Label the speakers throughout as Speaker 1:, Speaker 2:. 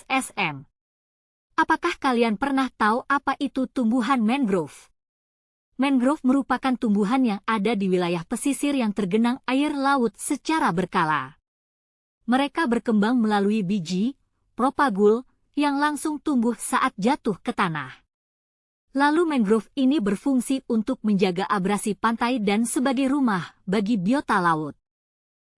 Speaker 1: SSM. Apakah kalian pernah tahu apa itu tumbuhan mangrove? Mangrove merupakan tumbuhan yang ada di wilayah pesisir yang tergenang air laut secara berkala. Mereka berkembang melalui biji, propagul, yang langsung tumbuh saat jatuh ke tanah. Lalu mangrove ini berfungsi untuk menjaga abrasi pantai dan sebagai rumah bagi biota laut.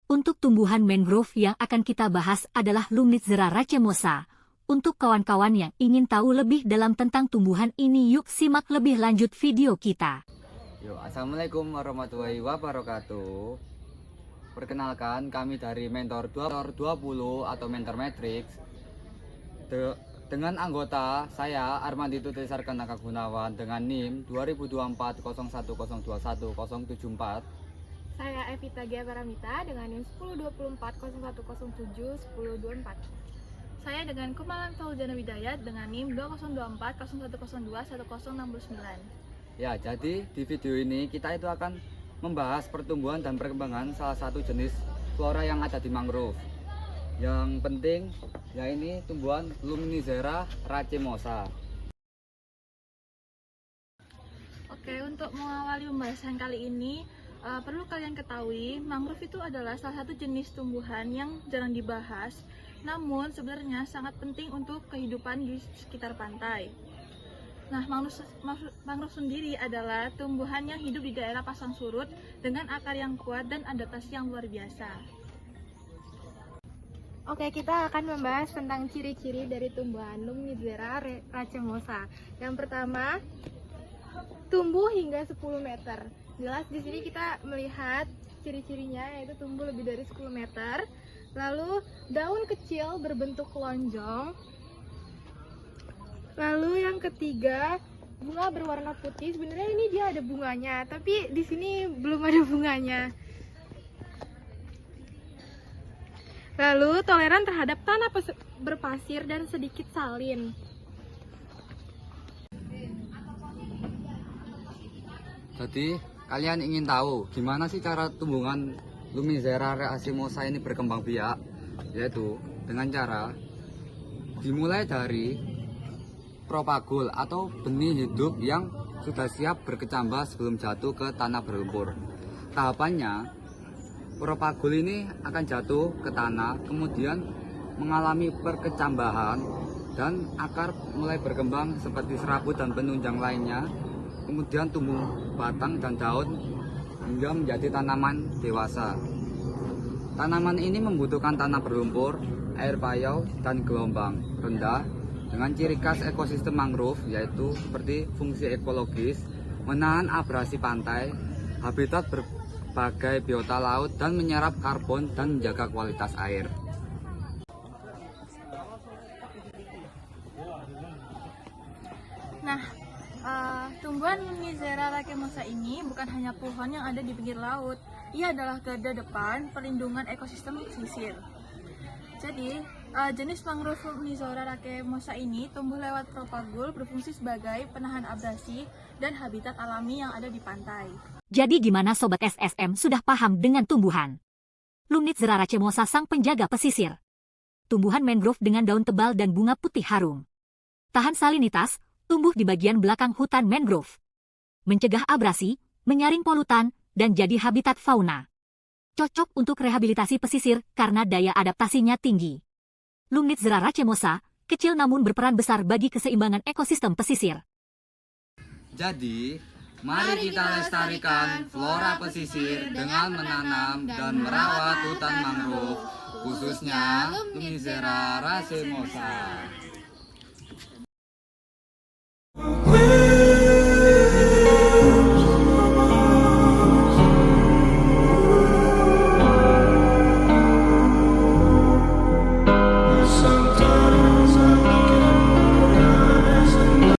Speaker 1: Untuk tumbuhan mangrove yang akan kita bahas adalah Lumnitzer racemosa. Untuk kawan-kawan yang ingin tahu lebih dalam tentang tumbuhan ini, yuk simak lebih lanjut video kita.
Speaker 2: Assalamualaikum warahmatullahi wabarakatuh. Perkenalkan, kami dari Mentor 20 atau Mentor Matrix. Dengan anggota saya Armandito Trisarkan Naka Gunawan dengan NIM 2024
Speaker 3: Saya Evita Gia Paramita dengan NIM 102401071024. Saya dengan Kumalan Fauzana Widayat dengan NIM 202401021069.
Speaker 2: Ya, jadi di video ini kita itu akan membahas pertumbuhan dan perkembangan salah satu jenis flora yang ada di mangrove. Yang penting ya ini tumbuhan Lumnitzer racemosa.
Speaker 3: Oke, untuk mengawali pembahasan kali ini, perlu kalian ketahui, mangrove itu adalah salah satu jenis tumbuhan yang jarang dibahas, namun sebenarnya sangat penting untuk kehidupan di sekitar pantai. Nah, mangrove sendiri adalah tumbuhan yang hidup di daerah pasang surut dengan akar yang kuat dan adaptasi yang luar biasa. Oke, kita akan membahas tentang ciri-ciri dari tumbuhan Lumnitzer racemosa. Yang pertama, tumbuh hingga 10 meter. Jelas di sini kita melihat ciri-cirinya, yaitu tumbuh lebih dari 10 meter. Lalu daun kecil berbentuk lonjong. Lalu yang ketiga, bunga berwarna putih. Sebenarnya ini dia ada bunganya, tapi di sini belum ada bunganya. Lalu toleran terhadap tanah berpasir dan sedikit salin.
Speaker 2: Jadi kalian ingin tahu gimana sih cara tumbuhan Lumnitzer racemosa ini berkembang biak? Yaitu dengan cara dimulai dari propagul atau benih hidup yang sudah siap berkecambah sebelum jatuh ke tanah berlumpur. Tahapannya, propagul ini akan jatuh ke tanah, kemudian mengalami perkecambahan dan akar mulai berkembang seperti serabut dan penunjang lainnya, kemudian tumbuh batang dan daun hingga menjadi tanaman dewasa. Tanaman ini membutuhkan tanah berlumpur, air payau, dan gelombang rendah dengan ciri khas ekosistem mangrove, yaitu seperti fungsi ekologis, menahan abrasi pantai, habitat berbagai biota laut, dan menyerap karbon dan menjaga kualitas air.
Speaker 3: Nah, tumbuhan Lumnitzer racemosa ini bukan hanya pohon yang ada di pinggir laut. Ia adalah garda depan perlindungan ekosistem pesisir. Jadi, jenis mangrove Lumnitzer racemosa ini tumbuh lewat propagul, berfungsi sebagai penahan abrasi dan habitat alami yang ada di pantai.
Speaker 1: Jadi gimana Sobat SSM, sudah paham dengan tumbuhan Lumnitzer racemosa, sang penjaga pesisir? Tumbuhan mangrove dengan daun tebal dan bunga putih harum. Tahan salinitas, tumbuh di bagian belakang hutan mangrove. Mencegah abrasi, menyaring polutan, dan jadi habitat fauna. Cocok untuk rehabilitasi pesisir karena daya adaptasinya tinggi. Lumnitzer racemosa kecil namun berperan besar bagi keseimbangan ekosistem pesisir.
Speaker 2: Jadi, mari kita lestarikan flora pesisir dengan menanam dan merawat hutan mangrove, khususnya Lumnitzer racemosa.